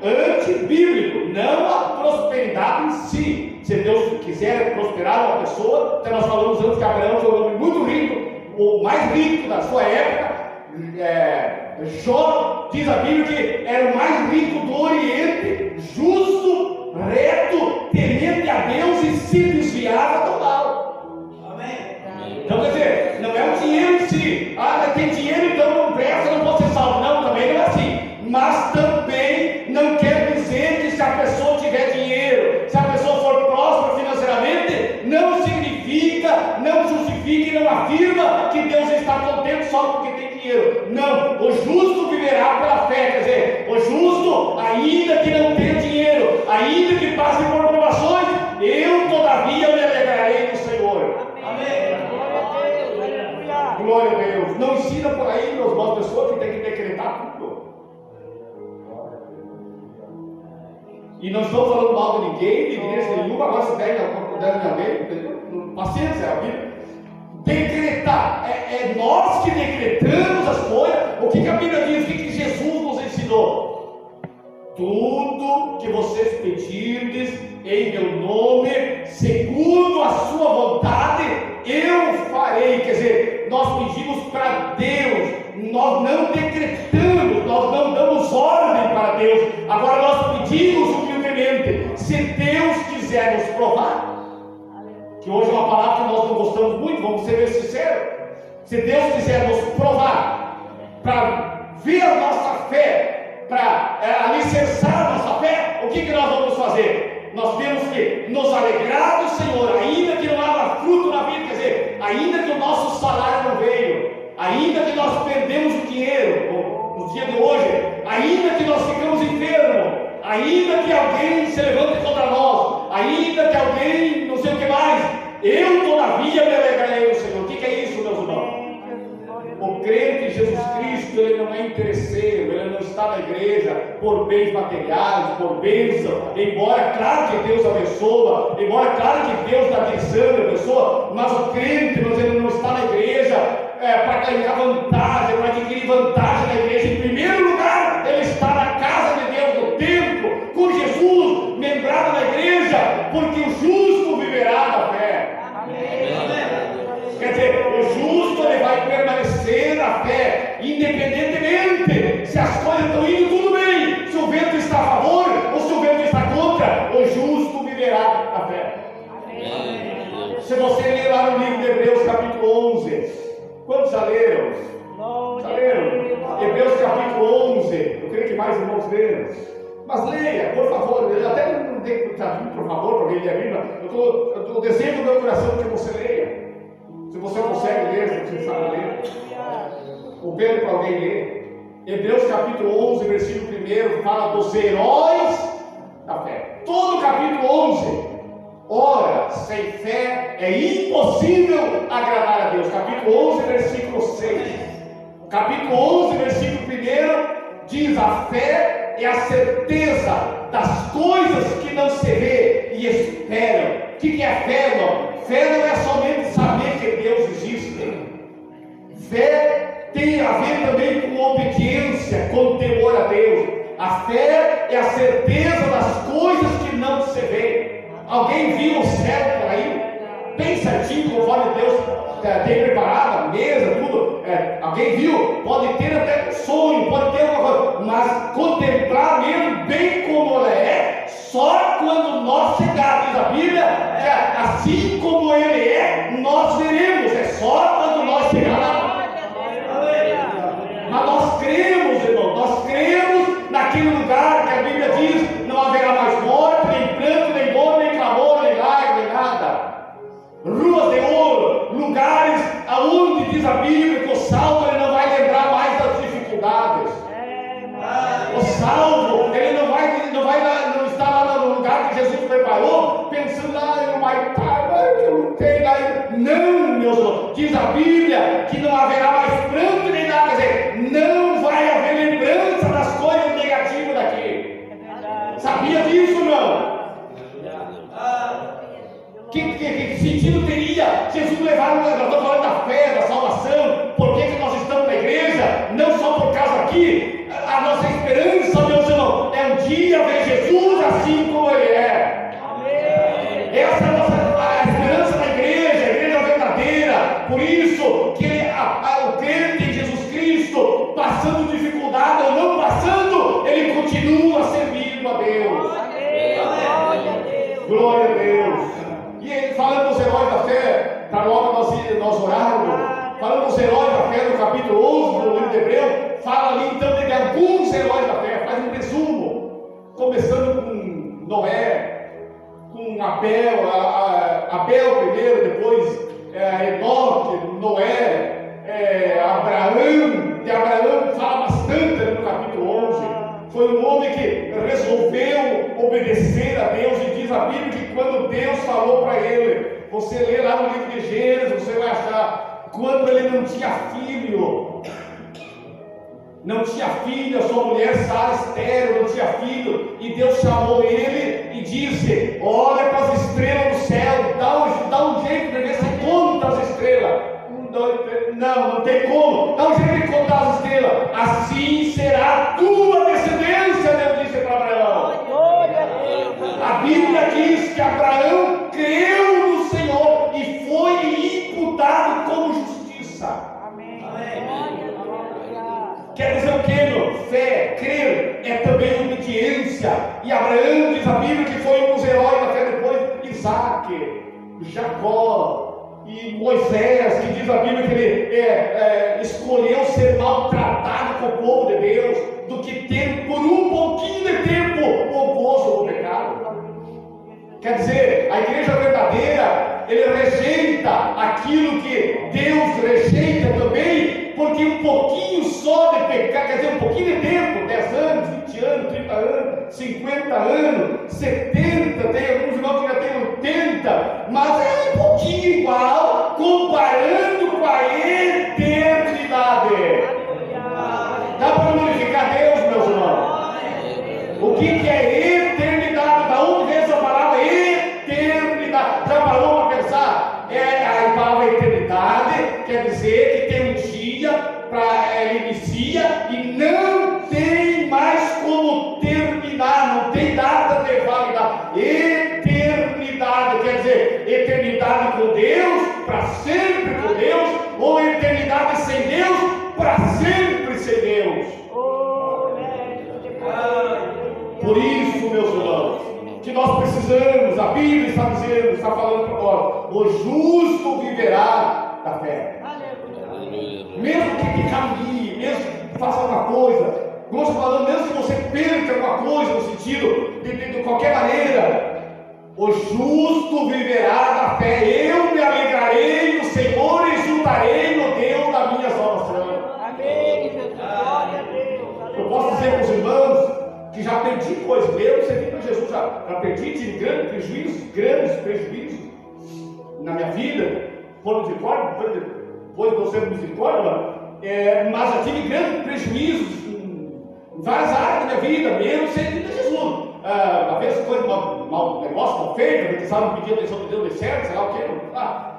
antibíblico, não a prosperidade em si. Se Deus quiser prosperar uma pessoa, então nós falamos antes que Abraão foi um homem muito rico, o mais rico da sua época. Jó diz a Bíblia que era o mais rico do Oriente, justo, reto, temente a Deus e se desviava do mal. Amém. Então quer dizer, não é o dinheiro em si. Tem dinheiro, então não presta, não pode ser salvo. Não, também não é assim. Mas também não quer dizer que se a pessoa tiver dinheiro, se a pessoa for próspera financeiramente, não significa, não justifica e não afirma que Deus está contente só porque tem dinheiro. Não, o justo viverá pela fé. Quer dizer, o justo, ainda que não tenha dinheiro, ainda que passe por provações, eu todavia me alegrarei no Senhor. Amém. Glória a Deus. Não ensina por aí, meus irmãos, pessoas que tem que decretar tudo. E não estou falando mal de ninguém, de igreja nenhuma. Agora se pega a oportunidade de alguém, paciência, a Bíblia. Decretar, é nós que decretamos as coisas. O que a Bíblia diz? O que Jesus nos ensinou? Tudo que vocês pedirdes em meu nome, segundo a sua vontade, eu farei. Quer dizer, nós pedimos para Deus, nós não decretamos, nós não damos ordem para Deus. Agora nós pedimos humildemente, se Deus quiser nos provar. Que hoje é uma palavra que nós não gostamos muito, vamos ser bem sinceros. Se Deus quiser nos provar, para ver a nossa fé, para alicerçar a nossa fé, o que nós vamos fazer? Nós temos que nos alegrar do Senhor, ainda que não haja fruto na vida, quer dizer, ainda que o nosso salário não veio, ainda que nós perdemos o dinheiro, no dia de hoje, ainda que nós ficamos enfermos, ainda que alguém se levante contra nós, ainda que alguém não sei o que mais, eu todavia me alegrarei no Senhor. O que é isso, meus irmãos? O crente em Jesus Cristo, ele não é interesseiro, ele não está na igreja por bens materiais, por bênção, embora claro que Deus abençoa, embora claro que Deus dá atenção à pessoa, mas o crente, ele não está na igreja para ganhar vantagem, para adquirir vantagem na igreja. Em primeiro lugar, ele está na casa de Deus, no templo, com Jesus, membrado na igreja, porque o justo viverá da fé. Amém. Quer dizer, o justo ele vai permanecer na fé, independentemente se as coisas estão indo tudo bem, se o vento está a favor ou se o vento está contra, o justo viverá da fé. Amém. Se você ler lá no livro de Hebreus capítulo 11, quantos já leram? Já leram? Hebreus capítulo 11, eu creio que mais irmãos leram. Mas leia, por favor. Eu até não tenho que por favor, para alguém ler a Bíblia. Eu estou desejando no meu coração que você leia. Se você não consegue ler, se você sabe ler, ou pede para alguém ler. Hebreus capítulo 11, versículo 1, fala dos heróis da fé. Todo o capítulo 11. Ora, sem fé é impossível agradar a Deus. Capítulo 11, versículo 6. Capítulo 11, versículo 1 diz: a fé é a certeza das coisas que não se vê e esperam. O que é fé, irmão? Fé não é somente saber que Deus existe. Fé tem a ver também com obediência, com temor a Deus. A fé é a certeza das coisas que não se vê. Alguém viu o céu por aí? Bem certinho, conforme Deus tem preparado a mesa, tudo. Alguém viu? Pode ter até um sonho, pode ter alguma coisa, mas contemplar mesmo bem como ela é, só quando nós chegarmos. Diz a Bíblia que assim como ele é, nós veremos. É só quando nós chegarmos. Mas nós cremos, irmão, nós cremos naquele lugar que a Bíblia diz: não haverá mais morte, nem pranto, nem dor, nem clamor, nem lágrima, nem nada. Ruas de ouro, lugares aonde diz a Bíblia que o salvo ele não vai lembrar mais das dificuldades. O salvo ele não está lá no lugar que Jesus preparou, pensando: eu vai estar, eu não tenho lá. Não, meus irmãos, diz a Bíblia que não haverá mais pranto nem nada. Quer dizer, não vai haver lembrança das coisas negativas daqui. Sabia disso, não? Que sentido teria Jesus levar? Nós estamos falando da fé, da salvação. Por que nós estamos na igreja? Não só por causa aqui. A nossa esperança, meus irmãos, é um dia ver Jesus assim como Ele é. Essa é a esperança da igreja, a igreja verdadeira. Por isso que o crente em Jesus Cristo, passando dificuldade ou não passando, ele continua servindo a Deus. Glória a Deus. E ele, falando dos heróis da fé, para logo nós orarmos, falando dos heróis da fé no capítulo 11 do livro de Hebreu, fala ali então de alguns heróis da fé, faz um resumo, começando com Noé, com Abel primeiro, depois Enoque, Noé, Abraão. De Abraão fala bastante ali no capítulo 11. Foi um homem que resolveu obedecer a Deus, e diz a Bíblia que quando Deus falou para ele, você lê lá no livro de Gênesis, você vai achar, quando ele não tinha filho, a sua mulher Sara estéril, não tinha filho, e Deus chamou ele e disse: olha para as estrelas do céu, dá um jeito de ver se conta as estrelas. Não tem como, dá um jeito de contar as estrelas, assim será a tua descendência, Deus disse para Abraão. A Bíblia diz que Abraão creu no Senhor e foi imputado como justiça. Quer dizer o que, meu? Fé, crer, é também obediência. E Abraão, diz a Bíblia, que foi um dos heróis da fé, depois Isaac, Jacó e Moisés, que diz a Bíblia que ele escolheu ser maltratado com o povo de Deus, do que ter por um pouquinho de tempo o gozo do pecado. Quer dizer, a igreja verdadeira, ele rejeita aquilo que Deus rejeita também, porque um pouquinho só de pecado, quer dizer, um pouquinho de tempo, 10 anos, 20 anos, 30 anos, 50 anos, 70, tem alguns irmãos que já têm 80, mas é um pouquinho igual, comparando com a eternidade. Dá para glorificar Deus, meus irmãos? O que é eternidade? Da onde vem essa palavra eternidade? Já parou para pensar? A palavra eternidade quer dizer que tem um dia, ele inicia e não tem mais como terminar, não tem data de validade. Eternidade quer dizer eternidade com Deus, para sempre com Deus, ou eternidade sem Deus, para sempre sem Deus. Por isso, meus irmãos, que nós precisamos, a Bíblia está dizendo, está falando para nós: o justo viverá da fé. Mesmo que caminhe, mesmo que faça alguma coisa, como eu estou falando, mesmo que você perca alguma coisa, no sentido de qualquer maneira, o justo viverá da fé. Eu me alegrarei no Senhor e exultarei no Deus da minha salvação. Amém, Jesus. Glória a Deus. Eu posso dizer para os irmãos que já perdi coisas, eu servi para Jesus, já perdi, tive grandes prejuízos na minha vida, por misericórdia, depois de eu ser misericórdia, mas já tive grandes prejuízos em várias áreas da minha vida, mesmo servindo a Jesus. Às vezes coisa mal negócio, mal feito, a gente sabe não pedir atenção de Deus, de certo, sei lá o que,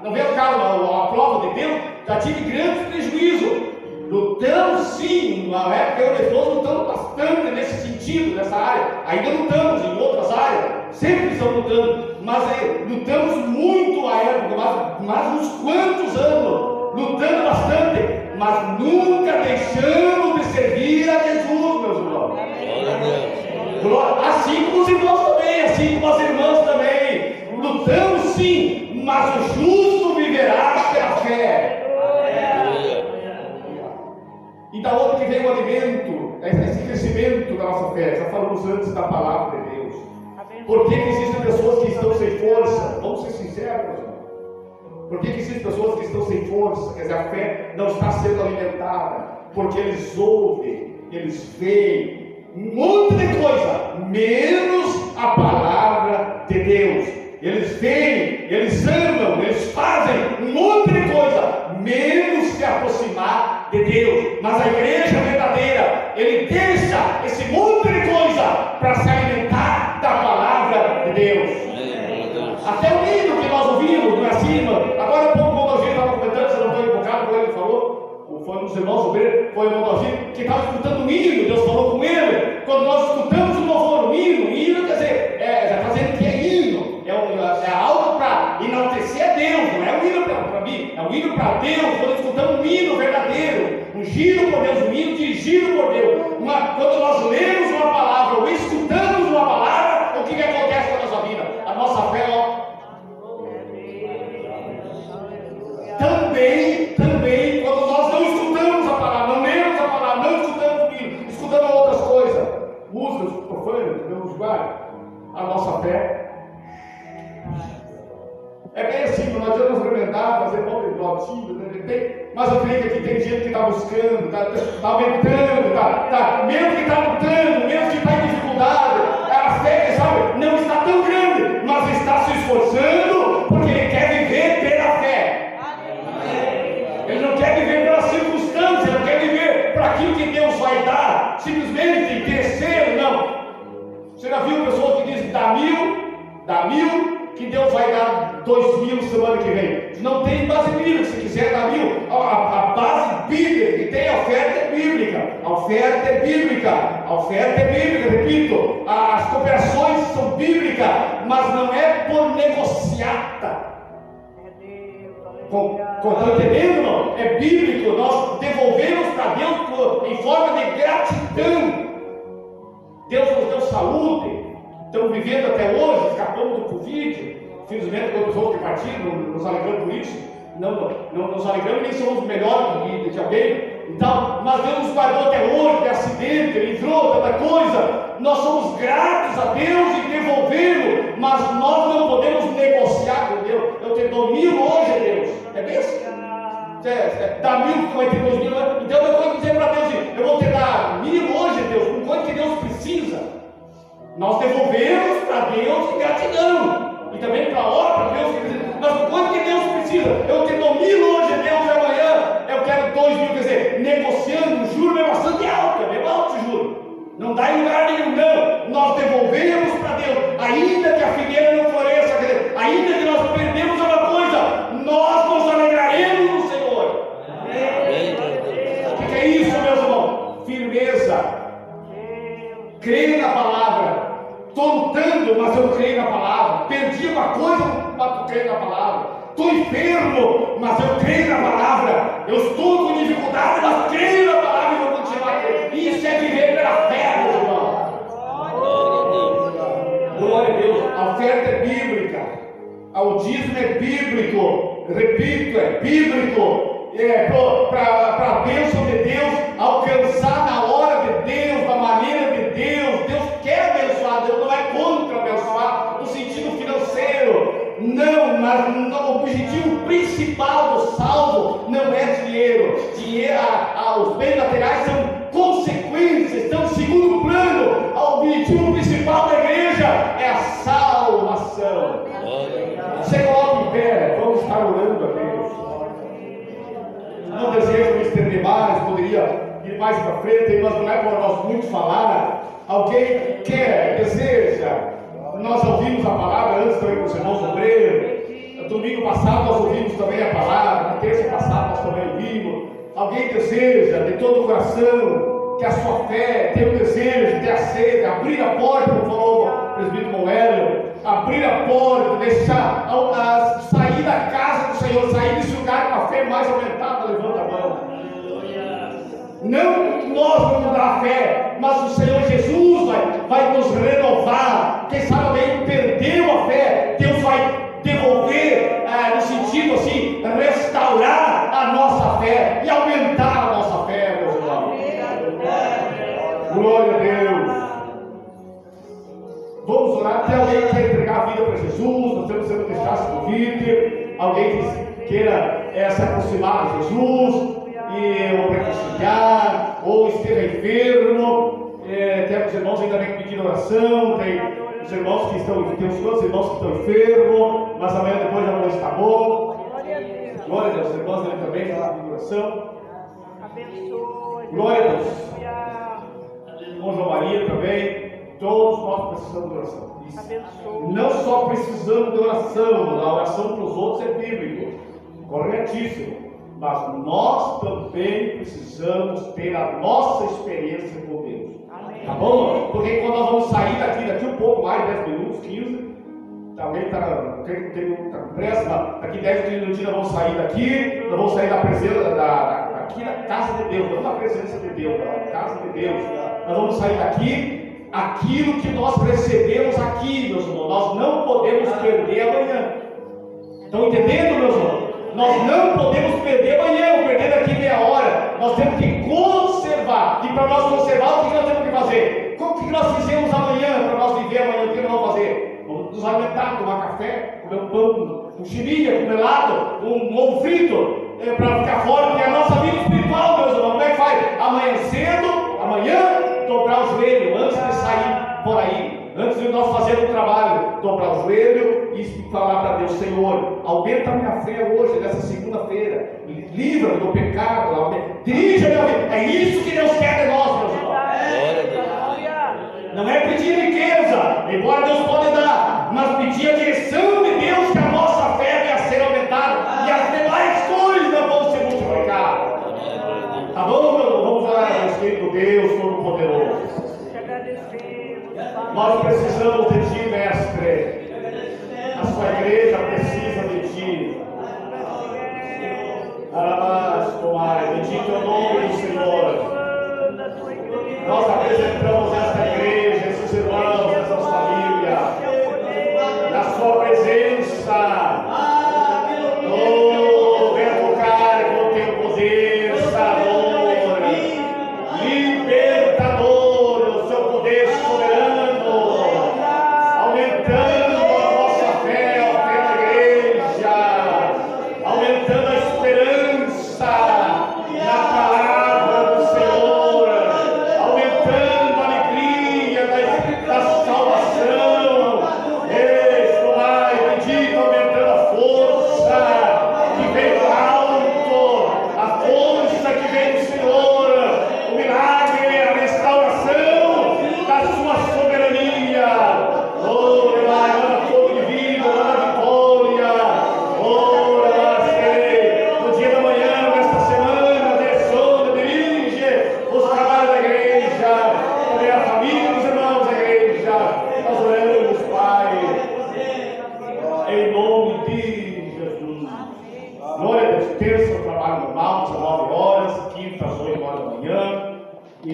não veio o caso, a prova de Deus, já tive grandes prejuízos. Lutamos sim, na época eu e o esposo lutamos bastante nesse sentido, nessa área. Ainda lutamos em outras áreas, sempre estamos lutando, mas lutamos muito à época, mas uns quantos anos, lutando bastante, mas nunca deixamos de servir a Jesus, meus irmãos. Assim como os irmãos também, assim como as irmãs também, lutamos sim, mas o justo viverá pela fé. E da onde que vem o alimento, esse crescimento da nossa fé? Já falamos antes da palavra de Deus. Por que existem pessoas que estão sem força? Vamos ser sinceros, meus irmãos. Por que existem pessoas que estão sem força? Quer dizer, a fé não está sendo alimentada. Porque eles ouvem, eles veem um monte de coisa, menos a palavra de Deus. Eles veem, eles amam, eles fazem um monte de coisa, menos se aproximar de Deus. Mas a igreja verdadeira, ele deixa esse monte de coisa para se alimentar da palavra de Deus. Até o hino que nós ouvimos, não é assim, irmão? Agora há pouco o Mondogir estava comentando, se eu não estou equivocado, quando ele falou, foi um dos irmãos obreiros, foi o Mondogir, que estava escutando o hino, Deus falou com ele. Quando nós escutamos o louvor, guardando, que Deus nos guarde a nossa fé. É bem assim, não adianta nos remendar, fazer ponto de dotinho, mas eu creio que aqui tem gente que está buscando, está aumentando, mesmo que está lutando, mesmo que está em dificuldade, a fé, sabe, não está tão grande, mas está se esforçando, porque ele quer viver pela fé. Ele não quer viver pelas circunstâncias, ele não quer viver por aquilo que Deus vai dar, simplesmente crescer, não. Você já viu pessoas que dizem, dá mil, que Deus vai dar 2.000 semana que vem? Não tem base bíblica. Se quiser dar 1.000, a base bíblica que tem, a oferta é bíblica. A oferta é bíblica. A oferta é bíblica, repito. As cooperações são bíblicas, mas não é por negociata. Estão entendendo, não? É bíblico. Nós devolvemos para Deus em forma de gratidão. Deus nos deu saúde. Estamos vivendo até hoje, escapamos do Covid, infelizmente todos os outros que partiram, nos alegramos por isso, não nos alegramos, nem somos melhores do que de alguém, então, mas Deus nos guardou até hoje de acidente, livrou tanta coisa, nós somos gratos a Deus e devolvemos, mas nós não podemos negociar com Deus. Eu te dou 1.000 hoje, Deus, é bem assim, dá 1.000 que vai ter 2.000, então eu vou dizer para Deus, eu vou te dar 1.000 hoje, Deus, com coisa que Deus precisa. Nós devolvemos para Deus em gratidão. E também para a hora, para Deus. Mas quanto que Deus precisa? Eu te dou 1.000 hoje, Deus, e amanhã eu quero 2.000. Quer dizer, negociando, o juro é bastante alto. É bem alto o juro. Não dá em lugar nenhum, não. Nós devolvemos para Deus. Ainda que a figueira não floresça, quer dizer, ainda que nós perdemos uma coisa, nós nos alegraremos no Senhor. O que é isso, meus irmãos? Firmeza. Creio na palavra. Estou lutando, mas eu creio na palavra. Perdi uma coisa, mas eu creio na palavra. Estou enfermo, mas eu creio na palavra. Eu estou com dificuldade, mas creio na palavra e vou continuar a crer. Isso é viver pela fé, meu irmão. Glória a Deus. A oferta é bíblica. O dízimo é bíblico. Repito, é bíblico. Para a bênção de Deus alcançar na hora de Deus, da maneira de Deus. Deus quer abençoar, Deus não é contra abençoar no sentido financeiro, não, mas o objetivo principal do salvo não é dinheiro. Os bens materiais são consequências, estão em segundo plano. O objetivo principal da igreja é a salvação. Você coloca em pé, vamos estar orando a Deus. Não desejo me estender mais, poderia ir mais para frente, mas não é para nós muito falar. Alguém quer, deseja? Nós ouvimos a palavra antes também com os irmãos obreiros. Domingo passado nós ouvimos também a palavra, na terça passada nós também ouvimos. Alguém deseja de todo o coração que a sua fé tenha o desejo, ter a sede, abrir a porta, como falou o presbítero Moelo, abrir a porta, deixar sair da casa do Senhor, sair desse lugar com a fé mais aumentada, levanta a mão. Não nós vamos dar a fé, mas o Senhor Jesus vai nos renovar. Quem sabe alguém perdeu a fé, Deus vai devolver, no sentido assim, restaurar a nossa fé e aumentar a nossa fé, meus irmãos. Glória a Deus. Vamos orar. Tem alguém que quer entregar a vida para Jesus? Nós temos que deixar esse convite. Alguém que queira se aproximar de Jesus ou reconciliar, ou esteja enfermo. Temos irmãos ainda bem que pedindo oração. Tem os irmãos que estão, tem os outros irmãos que estão enfermos, mas amanhã depois já vão estar bom. Glória a Deus. Os irmãos ali também estão pedindo oração. Glória a Deus. Irmão João Maria também. Todos nós precisamos de oração. Isso. Não só precisamos de oração, a oração para os outros é bíblico, corretíssimo. Mas nós também precisamos ter a nossa experiência com Deus. Amém. Tá bom? Porque quando nós vamos sair daqui um pouco mais, 10 minutos, 15, alguém está com pressa, daqui 10, 15 minutos nós vamos sair daqui, nós vamos sair da presença daqui da casa de Deus, não da presença de Deus, da casa de Deus. Nós vamos sair daqui. Aquilo que nós recebemos aqui, meus irmãos, nós não podemos perder amanhã. Estão entendendo, meus irmãos? Nós não podemos perder amanhã, ou perder daqui meia hora. Nós temos que conservar. E para nós conservar, o que nós temos que fazer? O que nós fizemos amanhã, para nós viver amanhã, o que nós vamos fazer? Vamos nos alimentar, tomar café, comer um pão, um chiminha, comer helado, um ovo frito, para ficar forte. É a nossa vida espiritual, meus irmãos. Como é que faz? Amanhã cedo, amanhã, dobrar o joelho, antes de sair por aí, antes de nós fazermos o trabalho, dobrar o joelho e falar para Deus: Senhor, aumenta a minha fé hoje, nessa segunda-feira, livra-me do pecado, dirige a minha vida. É isso que Deus quer de nós, meus irmãos. Não é pedir riqueza, embora Deus pode dar, mas pedir a direção de Deus, que a nossa fé venha a ser aumentada e as demais coisas vão se multiplicar. Tá bom, meu irmão? Vamos orar, meu querido Deus Todo-Poderoso. Nós precisamos de Ti, Mestre. A sua igreja precisa de Ti. Bendito é o nome do Senhor. Nós apresentamos esta igreja, esses irmãos, essas famílias, na sua presença. Oh, vem tocar com o teu poder, Senhor, libertador, o seu poder soberano, aumentando a nossa fé, a fé da igreja, aumentando a esperança na palavra do Senhor, aumentando a alegria da salvação. Isso mais, bendito, aumentando a força que vem do alto, a força que vem do Senhor, o milagre, a restauração da sua soberania. Oh, anda fogo divino, anda vitória. Oh, no dia da manhã, nesta semana, dirige os trabalhos da igreja, também a família dos irmãos da igreja. Nós oramos, Pai, em nome de Jesus. Glória a Deus. Terça, o trabalho normal, 19 horas, quinta, às 8 horas da manhã. E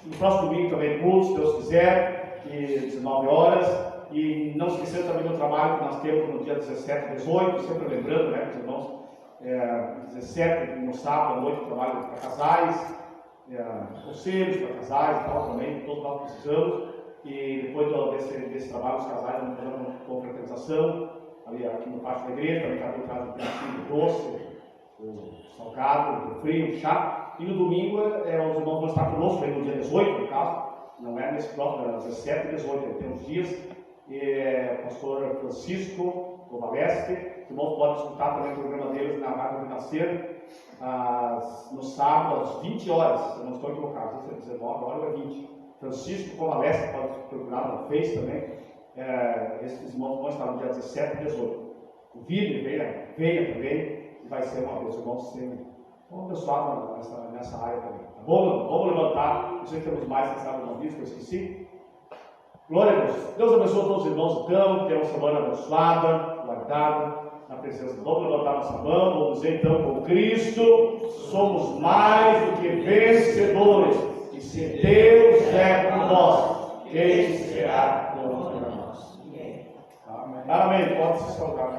no próximo domingo também culto, se Deus quiser, e 19 horas. E não esquecer também do trabalho que nós temos no dia 17 e 18, sempre lembrando, né, os irmãos, 17 no sábado à noite, trabalho para casais, conselhos para casais e tal também, todos nós precisamos. E depois desse trabalho, os casais vão fazer uma confraternização ali aqui no pátio da igreja, também cada um traz um pedacinho de doce, o salgado, o frio, o chá. E no domingo, os irmãos vão estar conosco, aí no dia 18, no caso, não é nesse próximo, é 17 e 18, tem uns dias. O pastor Francisco Kovalevski, os irmãos podem escutar também o programa deles na Rádio Renascer, no sábado, às 20 horas, se eu não estou equivocado, se é 19 horas ou é 20. Francisco Kovalevski, pode procurar no Face também. Esses irmãos vão estar no dia 17 e 18. O vídeo venha também, e vai ser uma vez, irmãos, vamos abençoar nessa área também. Tá bom? Vamos levantar, não sei se temos mais, quem sabe uma vez que eu esqueci. Glória a Deus. Deus abençoe todos os irmãos, então, que é uma semana abençoada, guardada, na presença de Deus. Vamos levantar nossa mão, vamos dizer então: com Cristo somos mais do que vencedores, e se Deus é por nós, quem será contra nós? Amém. Amém. Pode se salvar.